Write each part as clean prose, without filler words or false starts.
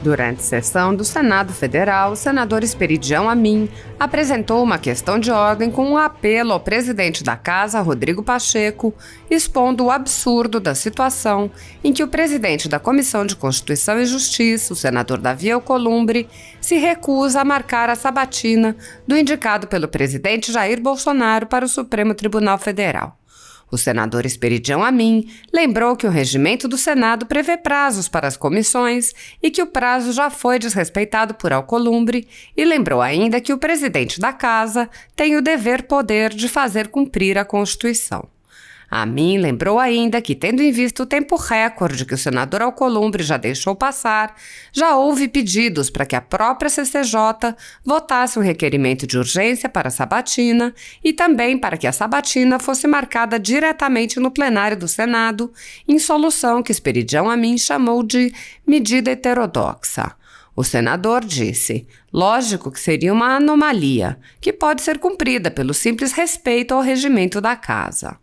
Durante sessão do Senado Federal, o senador Esperidião Amin apresentou uma questão de ordem com um apelo ao presidente da Casa, Rodrigo Pacheco, expondo o absurdo da situação em que o presidente da Comissão de Constituição e Justiça, o senador Davi Alcolumbre, se recusa a marcar a sabatina do indicado pelo presidente Jair Bolsonaro para o Supremo Tribunal Federal. O senador Esperidião Amin lembrou que o regimento do Senado prevê prazos para as comissões e que o prazo já foi desrespeitado por Alcolumbre, e lembrou ainda que o presidente da Casa tem o dever-poder de fazer cumprir a Constituição. Amin lembrou ainda que, tendo em vista o tempo recorde que o senador Alcolumbre já deixou passar, já houve pedidos para que a própria CCJ votasse um requerimento de urgência para a sabatina e também para que a sabatina fosse marcada diretamente no plenário do Senado, em solução que Esperidião Amin chamou de medida heterodoxa. O senador disse: lógico que seria uma anomalia, que pode ser cumprida pelo simples respeito ao regimento da Casa.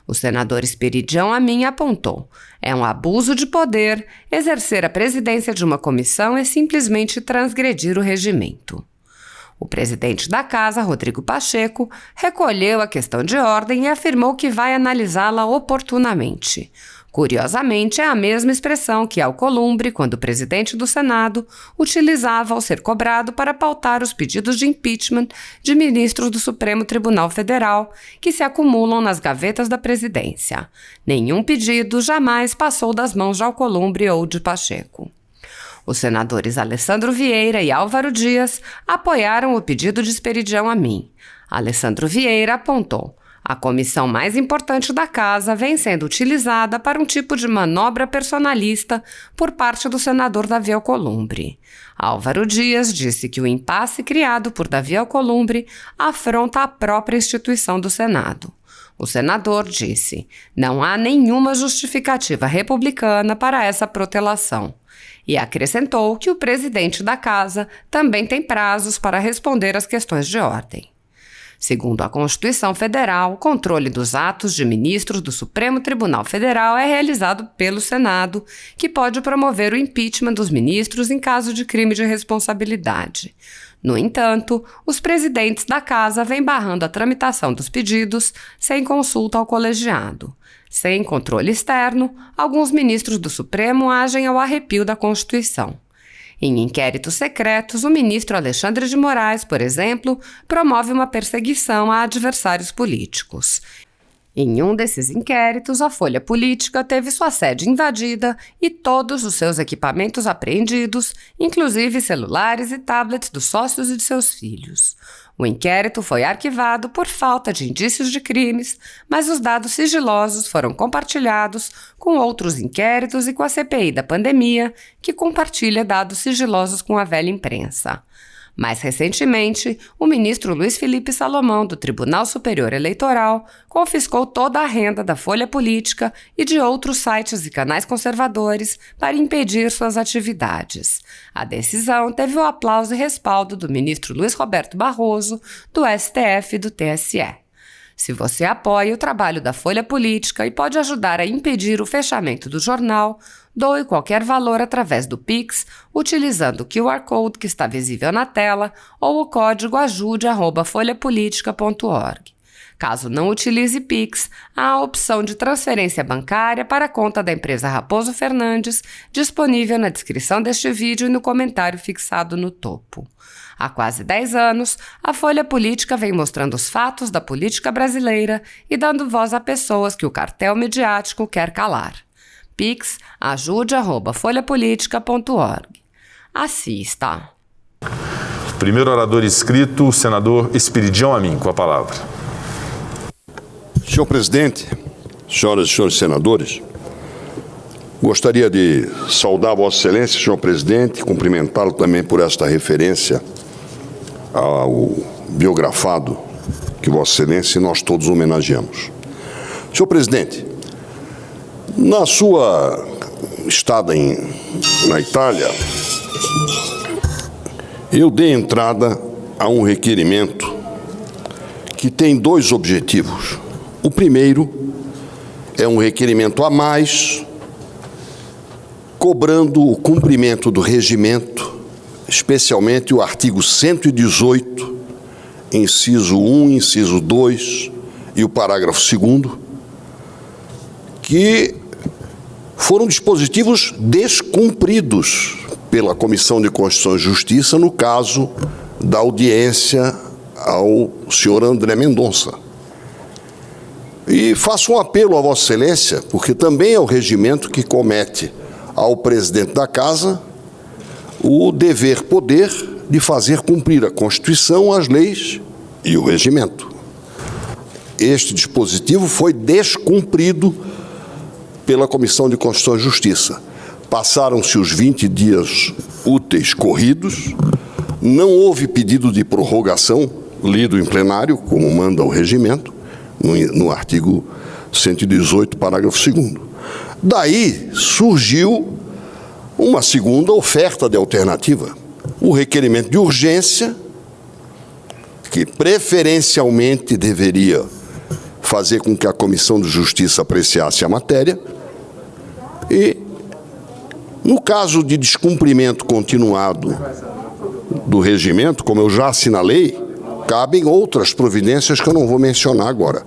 O senador Esperidião Amin apontou: é um abuso de poder exercer a presidência de uma comissão e simplesmente transgredir o regimento. O presidente da Casa, Rodrigo Pacheco, recolheu a questão de ordem e afirmou que vai analisá-la oportunamente. Curiosamente, é a mesma expressão que Alcolumbre, quando presidente do Senado, utilizava ao ser cobrado para pautar os pedidos de impeachment de ministros do Supremo Tribunal Federal, que se acumulam nas gavetas da presidência. Nenhum pedido jamais passou das mãos de Alcolumbre ou de Pacheco. Os senadores Alessandro Vieira e Álvaro Dias apoiaram o pedido de Esperidião Amin. Alessandro Vieira apontou: a comissão mais importante da Casa vem sendo utilizada para um tipo de manobra personalista por parte do senador Davi Alcolumbre. Álvaro Dias disse que o impasse criado por Davi Alcolumbre afronta a própria instituição do Senado. O senador disse: não há nenhuma justificativa republicana para essa protelação. E acrescentou que o presidente da Casa também tem prazos para responder às questões de ordem. Segundo a Constituição Federal, o controle dos atos de ministros do Supremo Tribunal Federal é realizado pelo Senado, que pode promover o impeachment dos ministros em caso de crime de responsabilidade. No entanto, os presidentes da Casa vêm barrando a tramitação dos pedidos sem consulta ao colegiado. Sem controle externo, alguns ministros do Supremo agem ao arrepio da Constituição. Em inquéritos secretos, o ministro Alexandre de Moraes, por exemplo, promove uma perseguição a adversários políticos. Em um desses inquéritos, a Folha Política teve sua sede invadida e todos os seus equipamentos apreendidos, inclusive celulares e tablets dos sócios e de seus filhos. O inquérito foi arquivado por falta de indícios de crimes, mas os dados sigilosos foram compartilhados com outros inquéritos e com a CPI da pandemia, que compartilha dados sigilosos com a velha imprensa. Mais recentemente, o ministro Luiz Felipe Salomão, do Tribunal Superior Eleitoral, confiscou toda a renda da Folha Política e de outros sites e canais conservadores para impedir suas atividades. A decisão teve o aplauso e respaldo do ministro Luiz Roberto Barroso, do STF e do TSE. Se você apoia o trabalho da Folha Política e pode ajudar a impedir o fechamento do jornal, doe qualquer valor através do Pix, utilizando o QR Code que está visível na tela ou o código ajude@folhapolitica.org. Caso não utilize Pix, há a opção de transferência bancária para a conta da empresa Raposo Fernandes, disponível na descrição deste vídeo e no comentário fixado no topo. Há quase 10 anos, a Folha Política vem mostrando os fatos da política brasileira e dando voz a pessoas que o cartel midiático quer calar. Pix, ajude@folhapolitica.org. Assista. Primeiro orador inscrito, o senador Esperidião Amin, com a palavra. Senhor presidente, senhoras e senhores senadores, gostaria de saudar Vossa Excelência, senhor presidente, e cumprimentá-lo também por esta referência ao biografado que Vossa Excelência e nós todos homenageamos. Senhor presidente, na sua estada na Itália, eu dei entrada a um requerimento que tem dois objetivos. O primeiro é um requerimento a mais cobrando o cumprimento do regimento, especialmente o artigo 118, inciso 1, inciso 2 e o parágrafo 2º, que foram dispositivos descumpridos pela Comissão de Constituição e Justiça no caso da audiência ao senhor André Mendonça. E faço um apelo a Vossa Excelência, porque também é o regimento que comete ao presidente da Casa o dever-poder de fazer cumprir a Constituição, as leis e o regimento. Este dispositivo foi descumprido pela Comissão de Constituição e Justiça. Passaram-se os 20 dias úteis corridos, não houve pedido de prorrogação lido em plenário, como manda o regimento, no artigo 118, parágrafo 2º. Daí surgiu uma segunda oferta de alternativa, o requerimento de urgência, que preferencialmente deveria fazer com que a Comissão de Justiça apreciasse a matéria, e, no caso de descumprimento continuado do regimento, como eu já assinalei, cabem outras providências que eu não vou mencionar agora.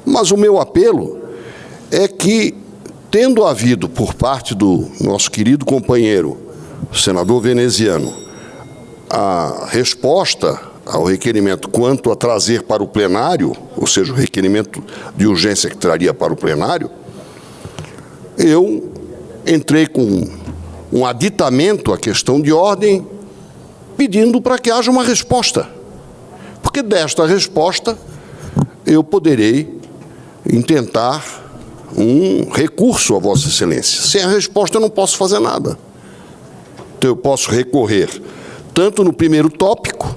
Mas o meu apelo é que, tendo havido por parte do nosso querido companheiro, senador veneziano, a resposta ao requerimento quanto a trazer para o plenário, ou seja, o requerimento de urgência que traria para o plenário, eu entrei com um aditamento à questão de ordem, pedindo para que haja uma resposta. Porque desta resposta eu poderei intentar um recurso a Vossa Excelência. Sem a resposta eu não posso fazer nada. Então eu posso recorrer tanto no primeiro tópico,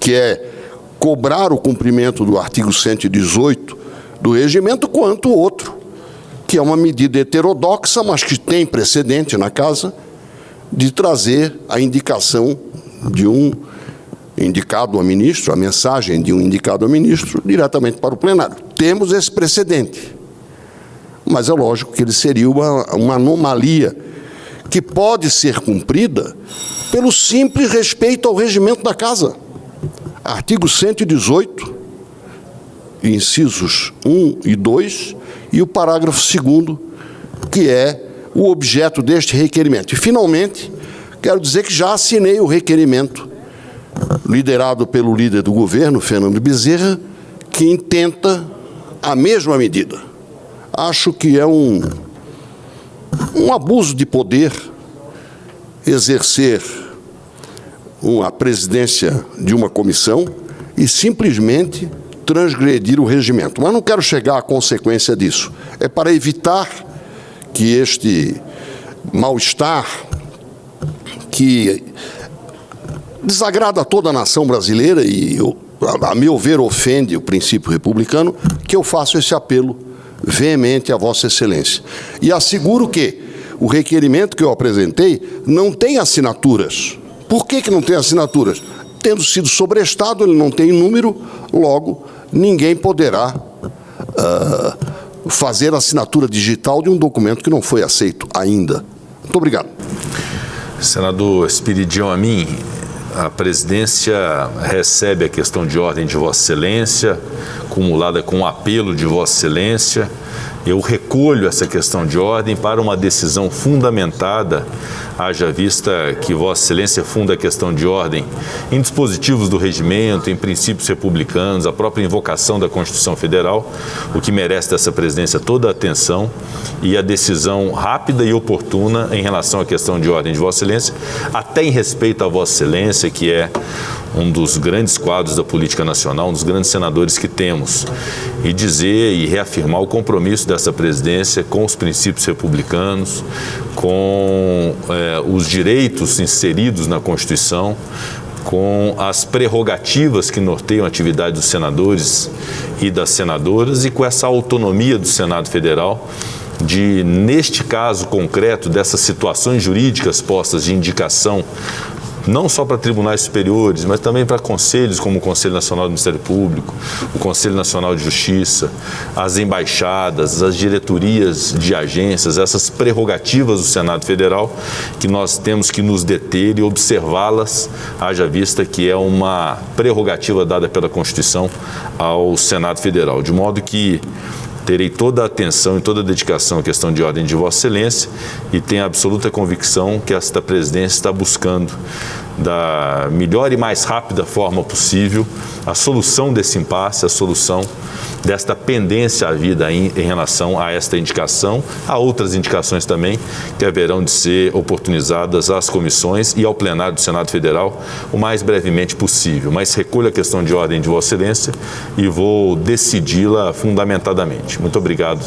que é cobrar o cumprimento do artigo 118 do regimento, quanto o outro, que é uma medida heterodoxa, mas que tem precedente na Casa, de trazer a indicação de um indicado a ministro, a mensagem de um indicado a ministro, diretamente para o plenário. Temos esse precedente. Mas é lógico que ele seria uma anomalia que pode ser cumprida pelo simples respeito ao regimento da Casa. Artigo 118, incisos 1 e 2, e o parágrafo 2º, que é o objeto deste requerimento. E, finalmente, quero dizer que já assinei o requerimento liderado pelo líder do governo, Fernando Bezerra, que intenta a mesma medida. Acho que é um abuso de poder exercer a presidência de uma comissão e simplesmente transgredir o regimento. Mas não quero chegar à consequência disso. É para evitar que este mal-estar que desagrada a toda a nação brasileira e, a meu ver, ofende o princípio republicano, que eu faço esse apelo veemente a Vossa Excelência. E asseguro que o requerimento que eu apresentei não tem assinaturas. Por que não tem assinaturas? Tendo sido sobrestado, ele não tem número, logo, ninguém poderá fazer a assinatura digital de um documento que não foi aceito ainda. Muito obrigado. Senador Espiridião Amin, a presidência recebe a questão de ordem de Vossa Excelência, acumulada com o apelo de Vossa Excelência. Eu recolho essa questão de ordem para uma decisão fundamentada, haja vista que Vossa Excelência funda a questão de ordem em dispositivos do regimento, em princípios republicanos, a própria invocação da Constituição Federal, o que merece dessa presidência toda a atenção e a decisão rápida e oportuna em relação à questão de ordem de Vossa Excelência, até em respeito a Vossa Excelência, que é um dos grandes quadros da política nacional, um dos grandes senadores que temos, e dizer e reafirmar o compromisso dessa presidência com os princípios republicanos, com os direitos inseridos na Constituição, com as prerrogativas que norteiam a atividade dos senadores e das senadoras e com essa autonomia do Senado Federal de, neste caso concreto, dessas situações jurídicas postas de indicação não só para tribunais superiores, mas também para conselhos como o Conselho Nacional do Ministério Público, o Conselho Nacional de Justiça, as embaixadas, as diretorias de agências, essas prerrogativas do Senado Federal que nós temos que nos deter e observá-las, haja vista que é uma prerrogativa dada pela Constituição ao Senado Federal, de modo que terei toda a atenção e toda a dedicação à questão de ordem de Vossa Excelência e tenho a absoluta convicção que esta presidência está buscando da melhor e mais rápida forma possível a solução desse impasse, a solução desta pendência à vida em relação a esta indicação, a outras indicações também que haverão de ser oportunizadas às comissões e ao plenário do Senado Federal o mais brevemente possível. Mas recolho a questão de ordem de Vossa Excelência e vou decidi-la fundamentadamente. Muito obrigado,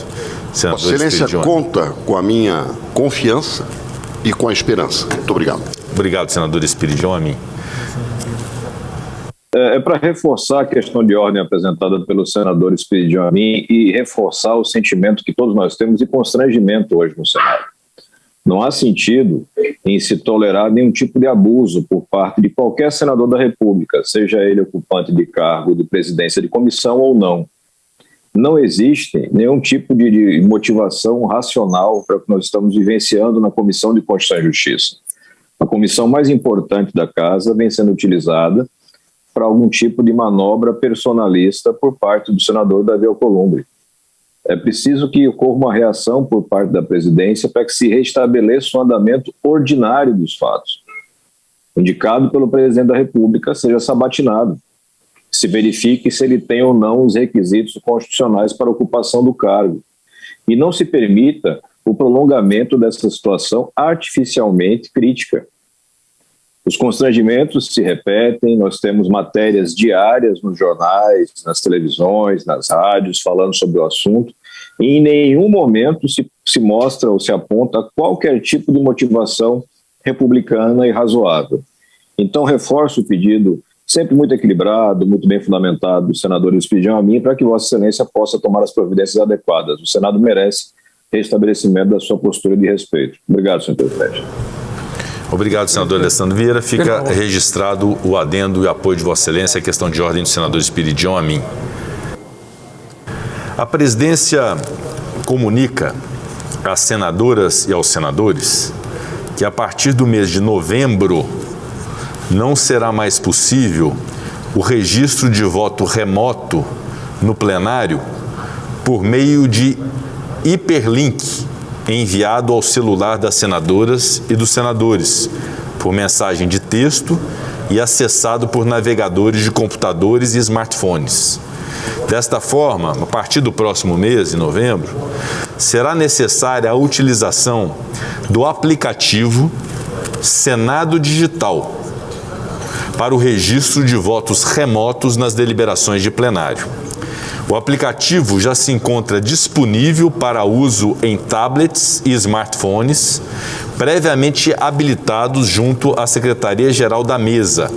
senador. Vossa Excelência conta com a minha confiança e com a esperança. Muito obrigado. Obrigado, senador Espiridião Amin. É para reforçar a questão de ordem apresentada pelo senador Espiridião Amin e reforçar o sentimento que todos nós temos de constrangimento hoje no Senado. Não há sentido em se tolerar nenhum tipo de abuso por parte de qualquer senador da República, seja ele ocupante de cargo de presidência de comissão ou não. Não existe nenhum tipo de motivação racional para o que nós estamos vivenciando na Comissão de Constituição e Justiça. A comissão mais importante da Casa vem sendo utilizada para algum tipo de manobra personalista por parte do senador Davi Alcolumbre. É preciso que ocorra uma reação por parte da presidência para que se restabeleça o andamento ordinário dos fatos. Indicado pelo presidente da República seja sabatinado. Se verifique se ele tem ou não os requisitos constitucionais para a ocupação do cargo. E não se permita o prolongamento dessa situação artificialmente crítica. Os constrangimentos se repetem, nós temos matérias diárias nos jornais, nas televisões, nas rádios, falando sobre o assunto, e em nenhum momento se mostra ou se aponta qualquer tipo de motivação republicana e razoável. Então, reforço o pedido, sempre muito equilibrado, muito bem fundamentado, do senador Espiridião Amin, para que Vossa Excelência possa tomar as providências adequadas. O Senado merece restabelecimento da sua postura de respeito. Obrigado, senhor presidente. Obrigado, senador Alessandro Vieira. Fica registrado o adendo e o apoio de Vossa Excelência à questão de ordem do senador Espiridião Amin. A presidência comunica às senadoras e aos senadores que a partir do mês de novembro não será mais possível o registro de voto remoto no plenário por meio de hiperlink enviado ao celular das senadoras e dos senadores, por mensagem de texto e acessado por navegadores de computadores e smartphones. Desta forma, a partir do próximo mês, em novembro, será necessária a utilização do aplicativo Senado Digital para o registro de votos remotos nas deliberações de plenário. O aplicativo já se encontra disponível para uso em tablets e smartphones, previamente habilitados junto à Secretaria-Geral da Mesa.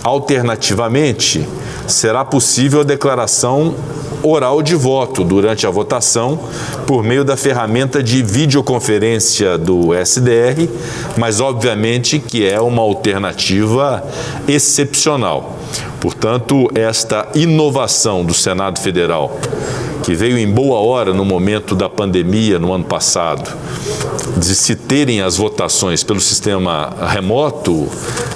Alternativamente, será possível a declaração oral de voto durante a votação por meio da ferramenta de videoconferência do SDR, mas obviamente que é uma alternativa excepcional. Portanto, esta inovação do Senado Federal, que veio em boa hora no momento da pandemia no ano passado, de se terem as votações pelo sistema remoto,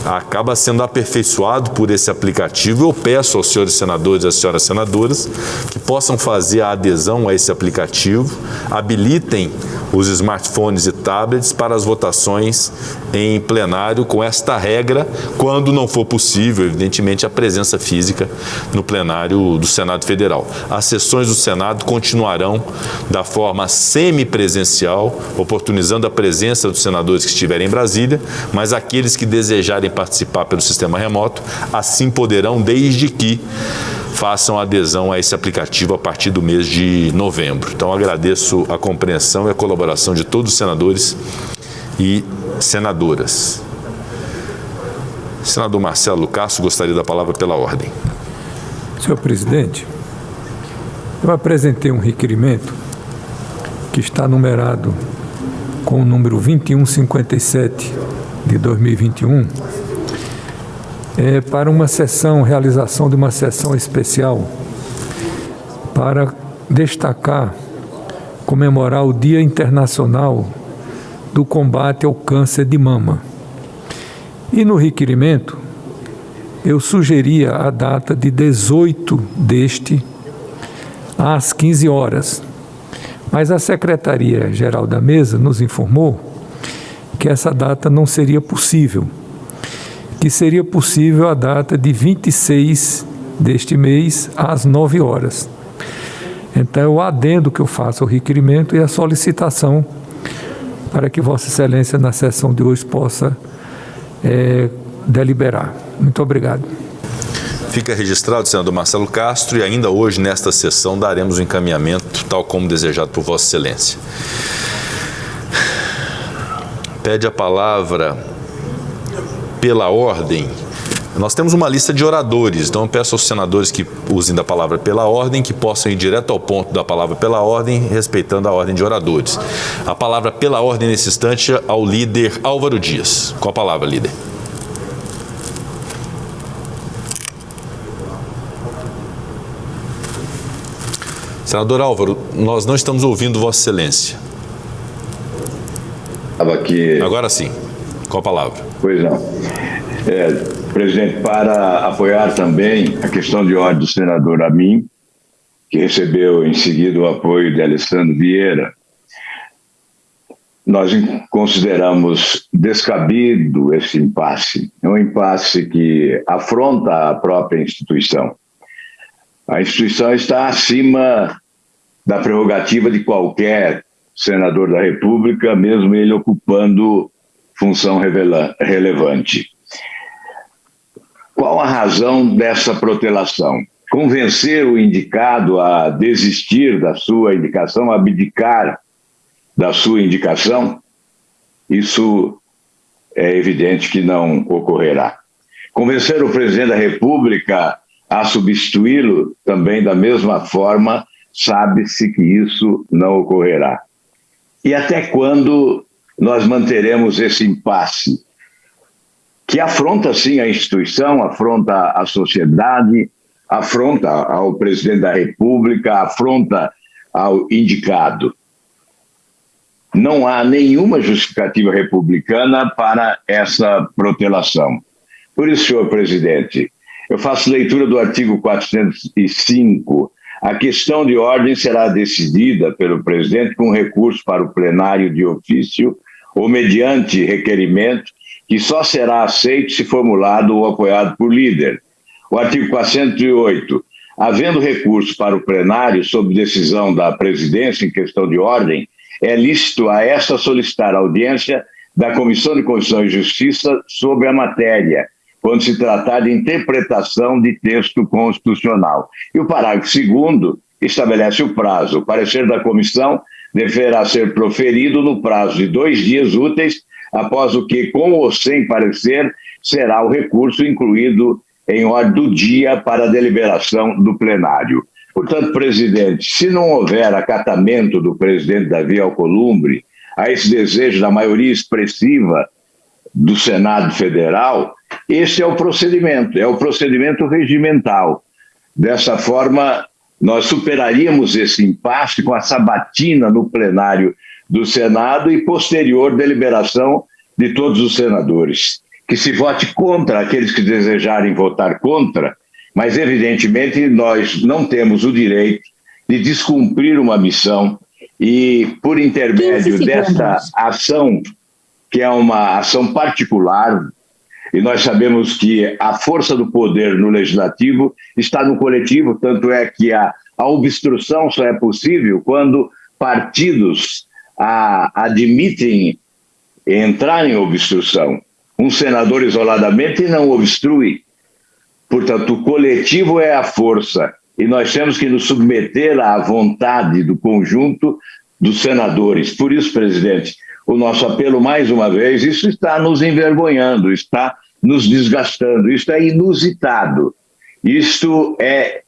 acaba sendo aperfeiçoado por esse aplicativo. Eu peço aos senhores senadores e às senhoras senadoras que possam fazer a adesão a esse aplicativo, habilitem os smartphones e tablets para as votações em plenário com esta regra, quando não for possível, evidentemente, a presença física no plenário do Senado Federal. As sessões do Senado continuarão da forma semipresencial, oportunizando a presença dos senadores que estiverem em Brasília, mas aqueles que desejarem participar pelo sistema remoto, assim poderão, desde que façam adesão a esse aplicativo a partir do mês de novembro. Então, agradeço a compreensão e a colaboração de todos os senadores e senadoras. Senador Marcelo Castro, gostaria da palavra pela ordem. Senhor presidente, eu apresentei um requerimento que está numerado com o número 2157 de 2021, para uma sessão, realização de uma sessão especial para destacar, comemorar o Dia Internacional do Combate ao Câncer de Mama. E no requerimento, eu sugeria a data de 18 deste às 15 horas. Mas a Secretaria-Geral da Mesa nos informou que essa data não seria possível, que seria possível a data de 26 deste mês às 9 horas. Então, é o adendo que eu faço ao requerimento e a solicitação para que Vossa Excelência, na sessão de hoje, possa deliberar. Muito obrigado. Fica registrado, senador Marcelo Castro, e ainda hoje, nesta sessão, daremos o encaminhamento, tal como desejado por Vossa Excelência. Pede a palavra pela ordem. Nós temos uma lista de oradores, então eu peço aos senadores que usem da palavra pela ordem, que possam ir direto ao ponto da palavra pela ordem, respeitando a ordem de oradores. A palavra pela ordem, nesse instante, ao líder Álvaro Dias. Com a palavra, líder. Senador Álvaro, nós não estamos ouvindo Vossa Excelência. Agora sim, com a palavra. Pois não. Presidente, para apoiar também a questão de ordem do senador Amin, que recebeu em seguida o apoio de Alessandro Vieira, nós consideramos descabido esse impasse. É um impasse que afronta a própria instituição. A instituição está acima da prerrogativa de qualquer senador da República, mesmo ele ocupando função relevante. Qual a razão dessa protelação? Convencer o indicado a desistir da sua indicação, a abdicar da sua indicação? Isso é evidente que não ocorrerá. Convencer o presidente da República a substituí-lo também da mesma forma, sabe-se que isso não ocorrerá. E até quando nós manteremos esse impasse, que afronta sim a instituição, afronta a sociedade, afronta ao presidente da República, afronta ao indicado? Não há nenhuma justificativa republicana para essa protelação. Por isso, senhor presidente, eu faço leitura do artigo 405. A questão de ordem será decidida pelo presidente com recurso para o plenário de ofício ou mediante requerimento que só será aceito se formulado ou apoiado por líder. O artigo 408. Havendo recurso para o plenário sob decisão da presidência em questão de ordem, é lícito a esta solicitar a audiência da Comissão de Constituição e Justiça sobre a matéria, quando se tratar de interpretação de texto constitucional. E o parágrafo 2º estabelece o prazo. O parecer da comissão deverá ser proferido no prazo de 2 dias úteis, após o que, com ou sem parecer, será o recurso incluído em ordem do dia para a deliberação do plenário. Portanto, presidente, se não houver acatamento do presidente Davi Alcolumbre a esse desejo da maioria expressiva do Senado Federal, esse é o procedimento regimental. Dessa forma, nós superaríamos esse impasse com a sabatina no plenário do Senado e posterior deliberação de todos os senadores. Que se vote contra aqueles que desejarem votar contra, mas evidentemente nós não temos o direito de descumprir uma missão e, por intermédio desta ação, que é uma ação particular, e nós sabemos que a força do poder no legislativo está no coletivo, tanto é que a obstrução só é possível quando partidos admitem entrar em obstrução. Um senador isoladamente não obstrui. Portanto, o coletivo é a força e nós temos que nos submeter à vontade do conjunto dos senadores. Por isso, presidente, o nosso apelo, mais uma vez, isso está nos envergonhando, está nos desgastando, isso é inusitado. Isto é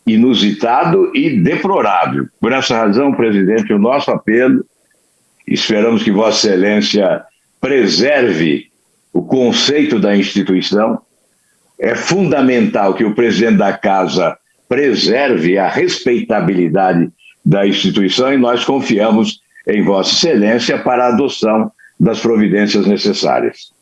inusitado e deplorável. Por essa razão, presidente, o nosso apelo, esperamos que Vossa Excelência preserve o conceito da instituição, é fundamental que o presidente da Casa preserve a respeitabilidade da instituição e nós confiamos em Vossa Excelência para a adoção das providências necessárias.